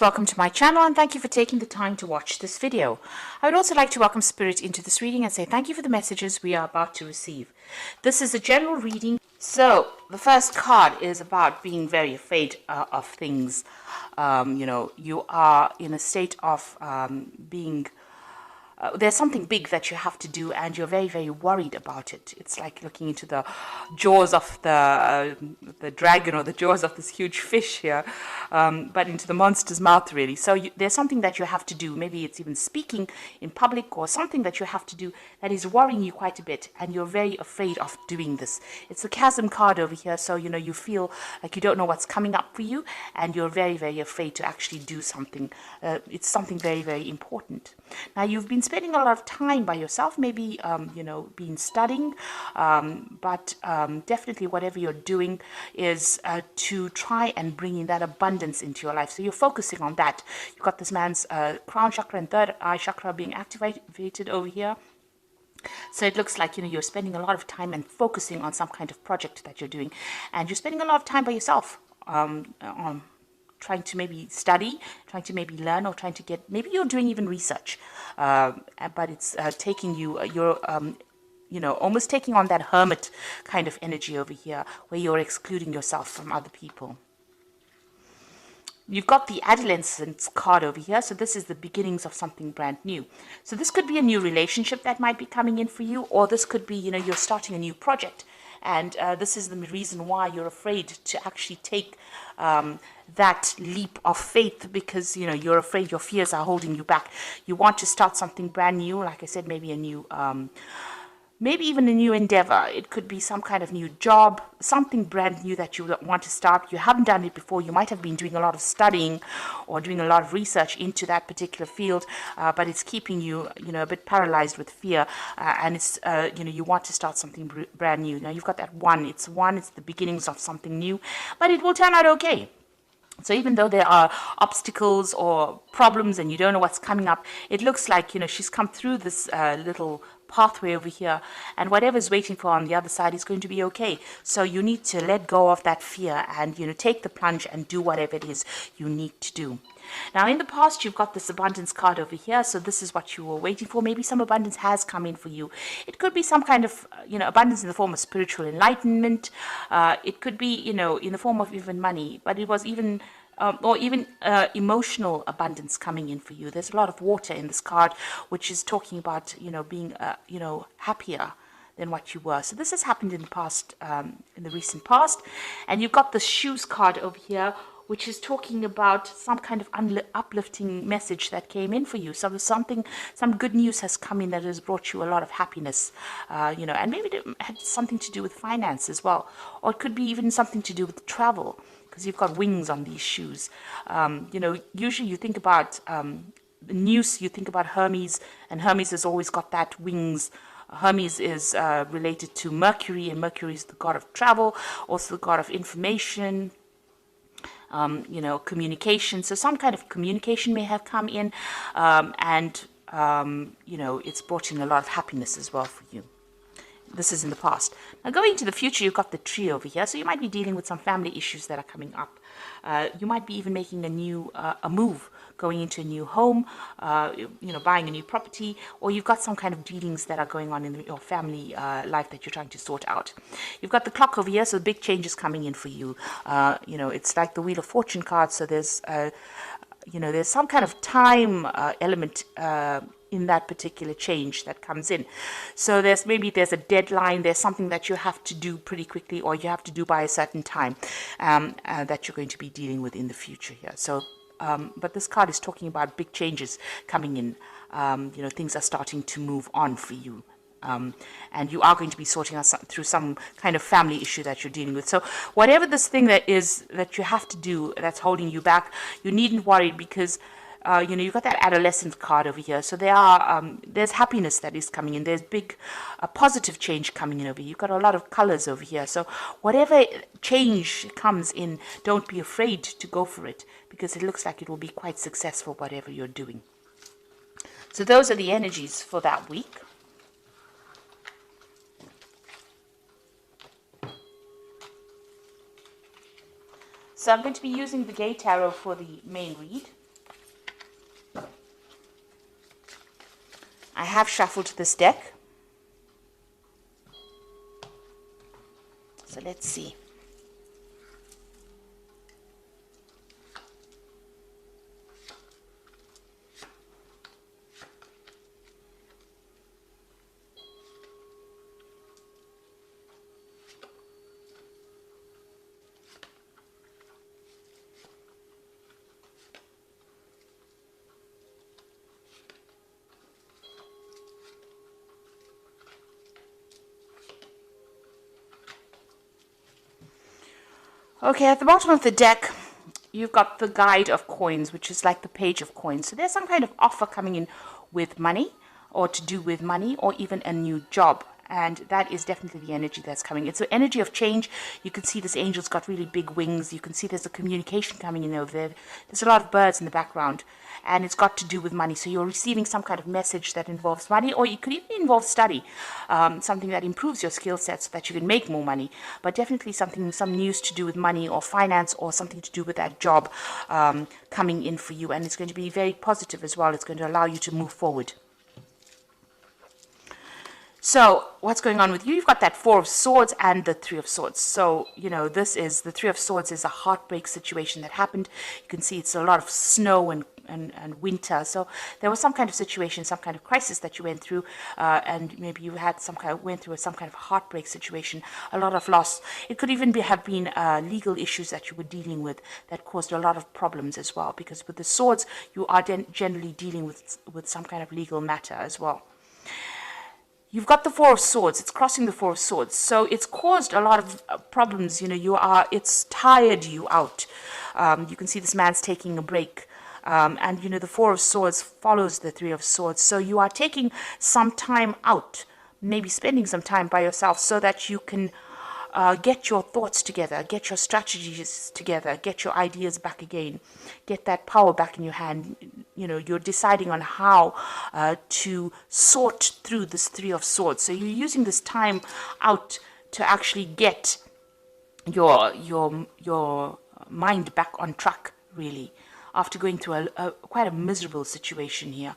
Welcome to my channel and thank you for taking the time to watch this video. I would also like to welcome Spirit into this reading and say thank you for the messages we are about to receive. This is a general reading. So the first card is about being very afraid of things. You are in a state of being there's something big that you have to do and you're very, very worried about it. It's like looking into the jaws of the dragon or the jaws of this huge fish here, but into the monster's mouth, really. So there's something that you have to do. Maybe it's even speaking in public or something that you have to do that is worrying you quite a bit, and you're very afraid of doing this. It's the chasm card over here, so you feel like you don't know what's coming up for you, and you're very, very afraid to actually do something. It's something very, very important. Now, you've been spending a lot of time by yourself, maybe, been studying, but definitely whatever you're doing is to try and bring in that abundance into your life. So you're focusing on that. You've got this man's crown chakra and third eye chakra being activated over here. So it looks like, you're spending a lot of time and focusing on some kind of project that you're doing. And you're spending a lot of time by yourself on trying to maybe study, trying to maybe learn, or trying to maybe you're doing even research, but it's taking you're almost taking on that hermit kind of energy over here, where you're excluding yourself from other people. You've got the adolescence card over here, so this is the beginnings of something brand new. So this could be a new relationship that might be coming in for you, or this could be, you're starting a new project. And this is the reason why you're afraid to actually take that leap of faith, because you're afraid your fears are holding you back. You want to start something brand new, like I said, maybe a new maybe even a new endeavor. It could be some kind of new job, something brand new that you want to start. You haven't done it before. You might have been doing a lot of studying or doing a lot of research into that particular field, but it's keeping you, a bit paralyzed with fear. And it's, you want to start something brand new. Now you've got that one. It's the beginnings of something new, but it will turn out okay. So even though there are obstacles or problems and you don't know what's coming up, it looks like, she's come through this little pathway over here, and whatever's waiting for on the other side is going to be okay. So you need to let go of that fear and, take the plunge and do whatever it is you need to do. Now, in the past, you've got this abundance card over here. So this is what you were waiting for. Maybe some abundance has come in for you. It could be some kind of, abundance in the form of spiritual enlightenment. It could be, in the form of even money, but it was even or even emotional abundance coming in for you. There's a lot of water in this card, which is talking about, being, happier than what you were. So this has happened in the past, in the recent past. And you've got the shoes card over here, which is talking about some kind of uplifting message that came in for you. So there's some good news has come in that has brought you a lot of happiness, and maybe it had something to do with finance as well. Or it could be even something to do with travel, because you've got wings on these shoes. Usually you think about the news, you think about Hermes, and Hermes has always got that wings. Hermes is related to Mercury, and Mercury is the god of travel, also the god of information, communication. So some kind of communication may have come in, and it's brought in a lot of happiness as well for you. This is in the past. Now, going into the future, you've got the tree over here. So you might be dealing with some family issues that are coming up. You might be even making a move, going into a new home, buying a new property, or you've got some kind of dealings that are going on in your family life that you're trying to sort out. You've got the clock over here, so big changes coming in for you. It's like the Wheel of Fortune card. So there's, there's some kind of time element in that particular change that comes in. So there's a deadline, there's something that you have to do pretty quickly, or you have to do by a certain time, that you're going to be dealing with in the future here. So, but this card is talking about big changes coming in. Things are starting to move on for you. And you are going to be sorting out through some kind of family issue that you're dealing with. So whatever this thing that is that you have to do that's holding you back, you needn't worry, because you've got that adolescent card over here. So there's happiness that is coming in. There's big positive change coming in over here. You've got a lot of colors over here. So whatever change comes in, don't be afraid to go for it, because it looks like it will be quite successful, whatever you're doing. So those are the energies for that week. So I'm going to be using the Gay Tarot for the main read. I have shuffled this deck. So let's see. Okay, at the bottom of the deck, you've got the guide of coins, which is like the page of coins. So there's some kind of offer coming in with money, or to do with money, or even a new job. And that is definitely the energy that's coming. It's the energy of change. You can see this angel's got really big wings. You can see there's a communication coming in over there. There's a lot of birds in the background. And it's got to do with money. So you're receiving some kind of message that involves money, or it could even involve study, something that improves your skill set so that you can make more money. But definitely some news to do with money or finance, or something to do with that job coming in for you. And it's going to be very positive as well. It's going to allow you to move forward. So what's going on with you? You've got that Four of Swords and the Three of Swords. So, this is the Three of Swords is a heartbreak situation that happened. You can see it's a lot of snow and winter. So there was some kind of situation, some kind of crisis that you went through, and maybe you had went through some kind of heartbreak situation, a lot of loss. It could even have been legal issues that you were dealing with that caused a lot of problems as well. Because with the swords, you are generally dealing with some kind of legal matter as well. You've got the Four of Swords. It's crossing the Four of Swords. So it's caused a lot of problems. It's tired you out. You can see this man's taking a break. And the Four of Swords follows the Three of Swords. So you are taking some time out, maybe spending some time by yourself so that you can get your thoughts together, get your strategies together, get your ideas back again, get that power back in your hand. You're deciding on how to sort through this Three of Swords. So you're using this time out to actually get your mind back on track, really, after going through quite a miserable situation here.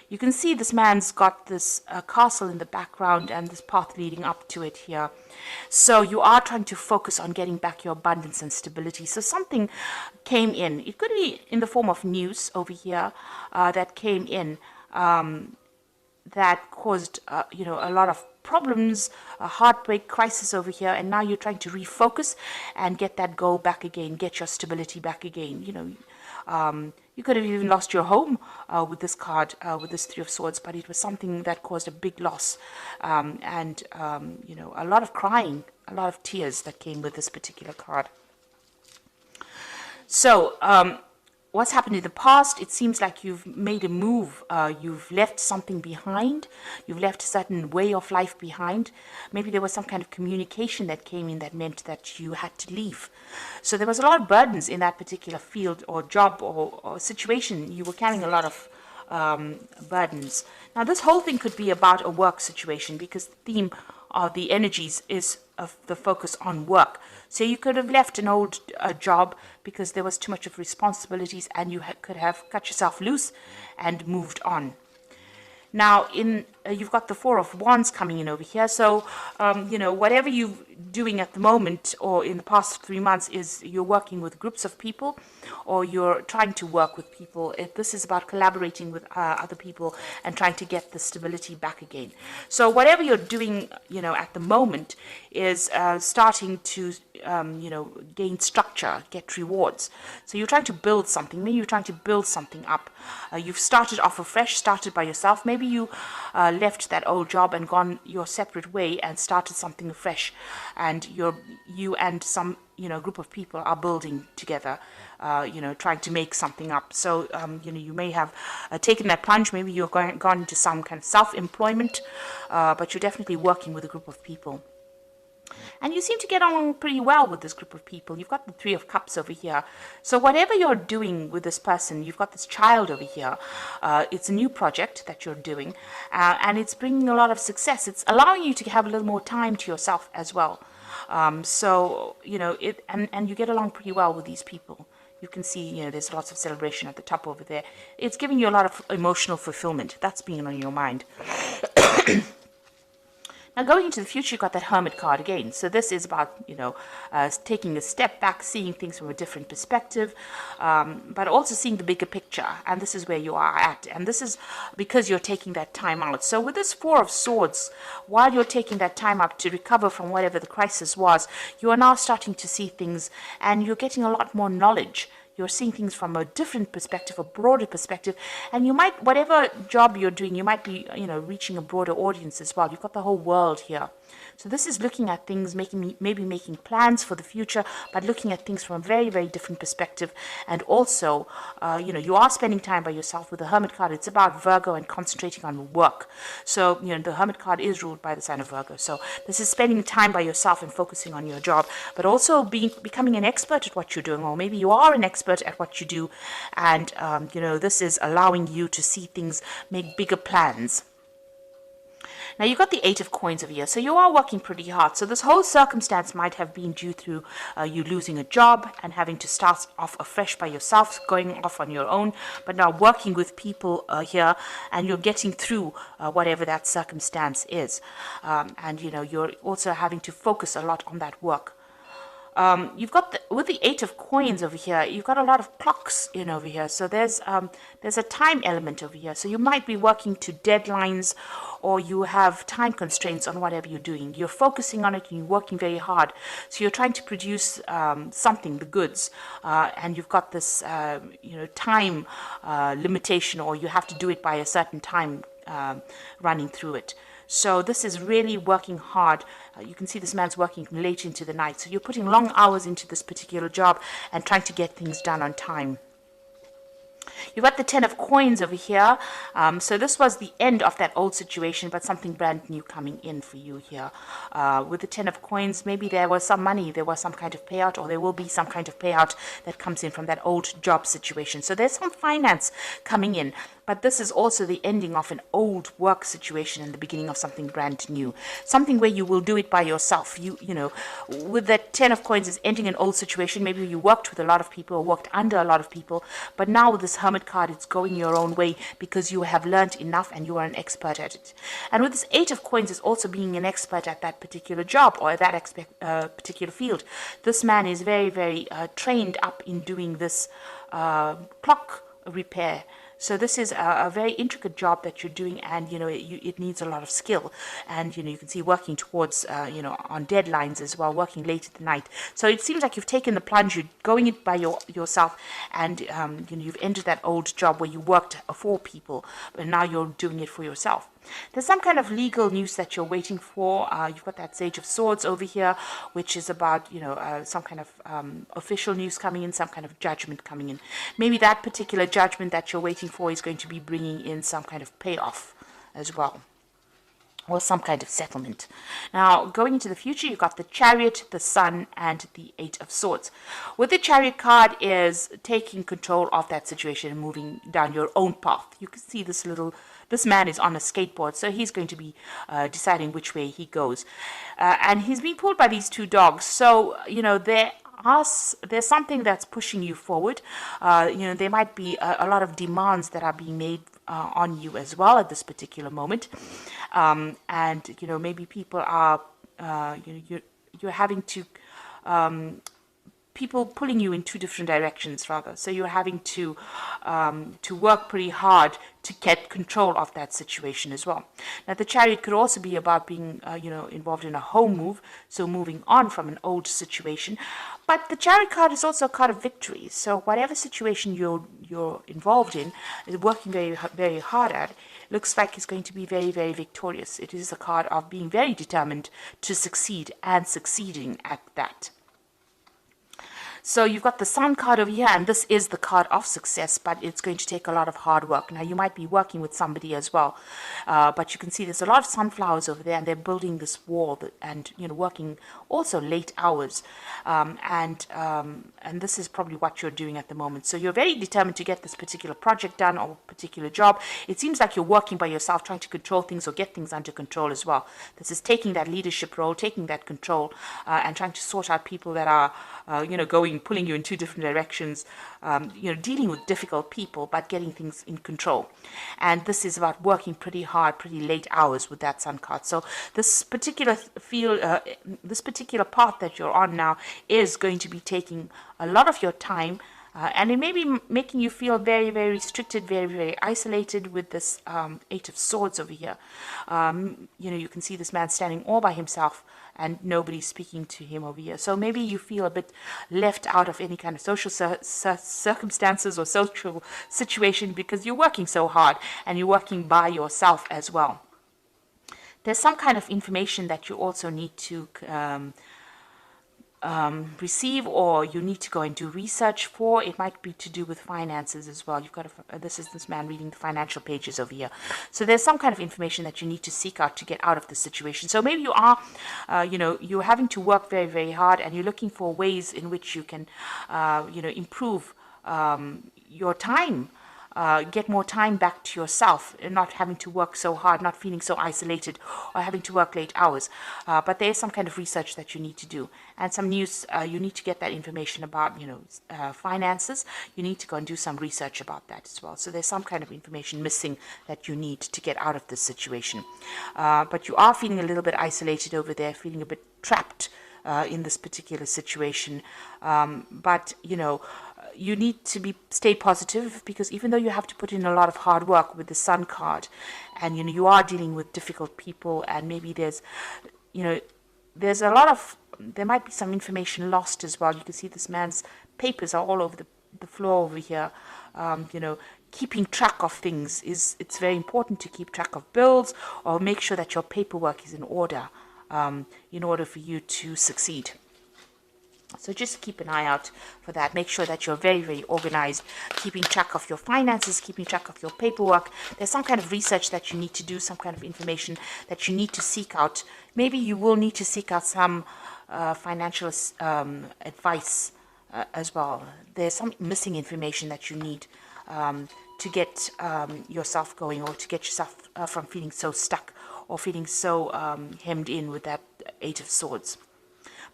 You can see this man's got this castle in the background and this path leading up to it here. So you are trying to focus on getting back your abundance and stability. So something came in. It could be in the form of news over here that came in that caused, a lot of problems, a heartbreak, crisis over here. And now you're trying to refocus and get that goal back again, get your stability back again. You could have even lost your home with this card, with this Three of Swords, but it was something that caused a big loss and a lot of crying, a lot of tears that came with this particular card. So what's happened in the past, it seems like you've made a move, you've left something behind, you've left a certain way of life behind. Maybe there was some kind of communication that came in that meant that you had to leave. So there was a lot of burdens in that particular field or job or situation. You were carrying a lot of burdens. Now this whole thing could be about a work situation, because the theme of the energies is of the focus on work. So you could have left an old job because there was too much of responsibilities, and you could have cut yourself loose and moved on. Now, you've got the Four of Wands coming in over here. So, whatever you're doing at the moment or in the past 3 months is you're working with groups of people, or you're trying to work with people. This is about collaborating with other people and trying to get the stability back again. So whatever you're doing, at the moment is starting to, gain structure, get rewards. So you're trying to build something. Maybe you're trying to build something up. You've started off afresh, started by yourself. Maybe you left that old job and gone your separate way and started something afresh, and you and some group of people are building together, trying to make something up. So you may have taken that plunge. Maybe you're gone into some kind of self-employment, but you're definitely working with a group of people. And you seem to get on pretty well with this group of people. You've got the Three of Cups over here. So whatever you're doing with this person, you've got this child over here. It's a new project that you're doing, and it's bringing a lot of success. It's allowing you to have a little more time to yourself as well. And you get along pretty well with these people. You can see, there's lots of celebration at the top over there. It's giving you a lot of emotional fulfillment. That's being on your mind. Now, going into the future, you've got that Hermit card again. So this is about, taking a step back, seeing things from a different perspective, but also seeing the bigger picture. And this is where you are at. And this is because you're taking that time out. So with this Four of Swords, while you're taking that time out to recover from whatever the crisis was, you are now starting to see things and you're getting a lot more knowledge. You're seeing things from a different perspective, a broader perspective, and you might, whatever job you're doing, you might be, reaching a broader audience as well. You've got the whole world here. So this is looking at things, maybe making plans for the future, but looking at things from a very, very different perspective. And also, you are spending time by yourself with the Hermit card. It's about Virgo and concentrating on work. So, the Hermit card is ruled by the sign of Virgo. So this is spending time by yourself and focusing on your job, but also becoming an expert at what you're doing, or maybe you are an expert at what you do. And, this is allowing you to see things, make bigger plans. Now, you've got the Eight of Coins over here, so you are working pretty hard. So this whole circumstance might have been due through you losing a job and having to start off afresh by yourself, going off on your own, but now working with people here, and you're getting through whatever that circumstance is. And, you're also having to focus a lot on that work. You've got with the Eight of Coins over here, you've got a lot of clocks in over here. So there's a time element over here. So you might be working to deadlines, or you have time constraints on whatever you're doing. You're focusing on it and you're working very hard. So you're trying to produce something, the goods, and you've got this time limitation, or you have to do it by a certain time running through it. So this is really working hard. You can see this man's working late into the night. So you're putting long hours into this particular job and trying to get things done on time. You've got the Ten of Coins over here. So this was the end of that old situation, but something brand new coming in for you here. With the Ten of Coins, maybe there was some money, there was some kind of payout, or there will be some kind of payout that comes in from that old job situation. So there's some finance coming in. But this is also the ending of an old work situation and the beginning of something brand new. Something where you will do it by yourself. With that Ten of Coins is ending an old situation. Maybe you worked with a lot of people or worked under a lot of people. But now with this Hermit card, it's going your own way because you have learned enough and you are an expert at it. And with this Eight of Coins is also being an expert at that particular job or that particular field. This man is very, very trained up in doing this clock repair. So this is a very intricate job that you're doing, and it needs a lot of skill. And you can see working towards on deadlines as well, working late at the night. So it seems like you've taken the plunge, you're going it by yourself, and you've entered that old job where you worked for people, but now you're doing it for yourself. There's some kind of legal news that you're waiting for. You've got that Sage of Swords over here, which is about, some kind of official news coming in, some kind of judgment coming in. Maybe that particular judgment that you're waiting for is going to be bringing in some kind of payoff as well, or some kind of settlement. Now, going into the future, you've got the Chariot, the Sun, and the Eight of Swords. With the Chariot card is taking control of that situation and moving down your own path. You can see this man is on a skateboard, so he's going to be deciding which way he goes. And he's being pulled by these two dogs. So, there's something that's pushing you forward. There might be a lot of demands that are being made on you as well at this particular moment. And, maybe people are, you're having to, people pulling you in two different directions, rather. So you're having to work pretty hard to get control of that situation as well. Now, the Chariot could also be about being, involved in a home move, so moving on from an old situation. But the Chariot card is also a card of victory. So whatever situation you're involved in, working very, very hard at, looks like it's going to be very, very victorious. It is a card of being very determined to succeed and succeeding at that. So you've got the Sun card over here, and this is the card of success, but it's going to take a lot of hard work. Now, you might be working with somebody as well, but you can see there's a lot of sunflowers over there, and they're building this wall and, working also late hours. And this is probably what you're doing at the moment. So you're very determined to get this particular project done or particular job. It seems like you're working by yourself, trying to control things or get things under control as well. This is taking that leadership role, taking that control, and trying to sort out people that are, going pulling you in two different directions, dealing with difficult people, but getting things in control. And this is about working pretty hard, pretty late hours with that sun card. So this particular this particular path that you're on now is going to be taking a lot of your time. And it may be making you feel very, very restricted, very, very isolated with this Eight of Swords over here. You can see this man standing all by himself and nobody's speaking to him over here. So maybe you feel a bit left out of any kind of social circumstances or social situation because you're working so hard and you're working by yourself as well. There's some kind of information that you also need to receive, or you need to go and do research for. It might be to do with finances as well. You've got this is this man reading the financial pages over here. So there's some kind of information that you need to seek out to get out of the situation. So maybe you are, you're having to work very, very hard, and you're looking for ways in which you can, improve your time. Get more time back to yourself, and not having to work so hard, not feeling so isolated, or having to work late hours. But there is some kind of research that you need to do, and some news. You need to get that information about, finances. You need to go and do some research about that as well. So there's some kind of information missing that you need to get out of this situation. But you are feeling a little bit isolated over there, feeling a bit trapped in this particular situation. But you need to stay positive, because even though you have to put in a lot of hard work with the Sun card, and you are dealing with difficult people, and maybe there's a lot of, there might be some information lost as well. You can see this man's papers are all over the floor over here. Keeping track of things it's very important to keep track of bills, or make sure that your paperwork is in order for you to succeed. So just keep an eye out for that. Make sure that you're very, very organized, keeping track of your finances, keeping track of your paperwork. There's some kind of research that you need to do, some kind of information that you need to seek out. Maybe you will need to seek out some financial advice as well. There's some missing information that you need to get yourself going, or to get yourself from feeling so stuck, or feeling so hemmed in with that Eight of Swords.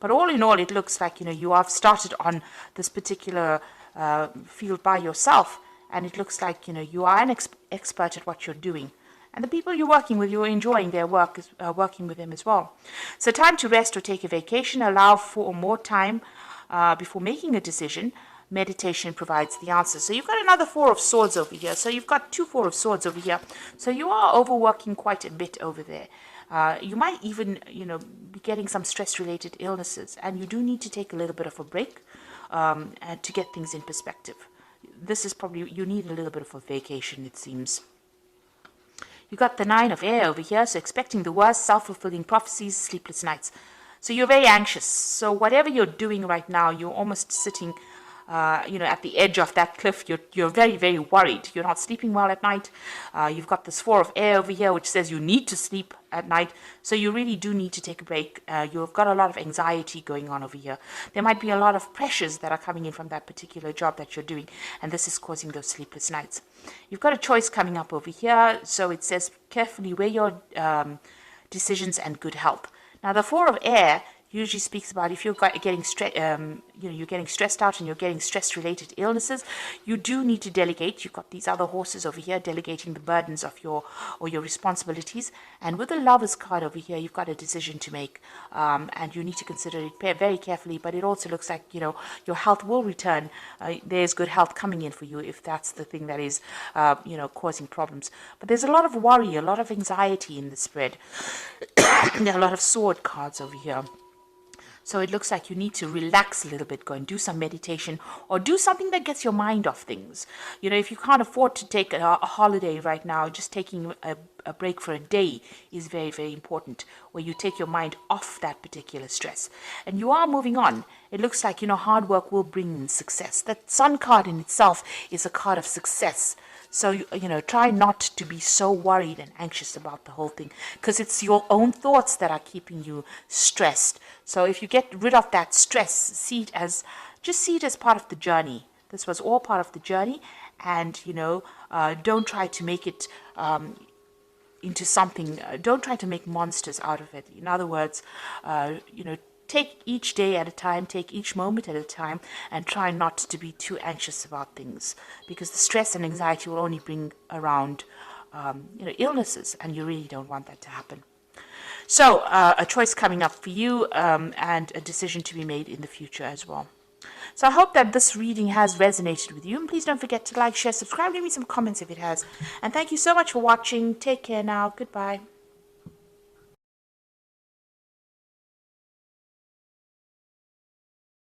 But all in all, it looks like, you have started on this particular field by yourself, and it looks like, you are an expert at what you're doing. And the people you're working with, you're enjoying their work, working with them as well. So time to rest or take a vacation. Allow for more time before making a decision. Meditation provides the answer. So you've got another Four of Swords over here. So you've got two Four of Swords over here. So you are overworking quite a bit over there. You might even, be getting some stress-related illnesses, and you do need to take a little bit of a break to get things in perspective. This is probably, you need a little bit of a vacation, it seems. You got the Nine of Air over here, so expecting the worst, self-fulfilling prophecies, sleepless nights. So you're very anxious. So whatever you're doing right now, you're almost sitting at the edge of that cliff. You're very, very worried. You're not sleeping well at night. You've got this Four of Air over here, which says you need to sleep at night. So you really do need to take a break. You've got a lot of anxiety going on over here. There might be a lot of pressures that are coming in from that particular job that you're doing, and this is causing those sleepless nights. You've got a choice coming up over here. So it says carefully weigh your decisions and good health. Now the Four of Air usually speaks about if you're getting you're getting stressed out and you're getting stress-related illnesses, you do need to delegate. You've got these other horses over here delegating the burdens of your responsibilities. And with the Lover's card over here, you've got a decision to make, and you need to consider it very carefully. But it also looks like your health will return. There's good health coming in for you if that's the thing that is causing problems. But there's a lot of worry, a lot of anxiety in the spread. There are a lot of sword cards over here. So it looks like you need to relax a little bit, go and do some meditation, or do something that gets your mind off things. If you can't afford to take a holiday right now, just taking a break for a day is very, very important, where you take your mind off that particular stress. And you are moving on. It looks like, hard work will bring in success. That Sun card in itself is a card of success. So, try not to be so worried and anxious about the whole thing, because it's your own thoughts that are keeping you stressed. So if you get rid of that stress, see it as part of the journey. This was all part of the journey, and, don't try to make it into something, don't try to make monsters out of it. In other words, take each day at a time, take each moment at a time, and try not to be too anxious about things, because the stress and anxiety will only bring around illnesses, and you really don't want that to happen. So a choice coming up for you, and a decision to be made in the future as well. So I hope that this reading has resonated with you. And please don't forget to like, share, subscribe, leave me some comments if it has. And thank you so much for watching. Take care now. Goodbye.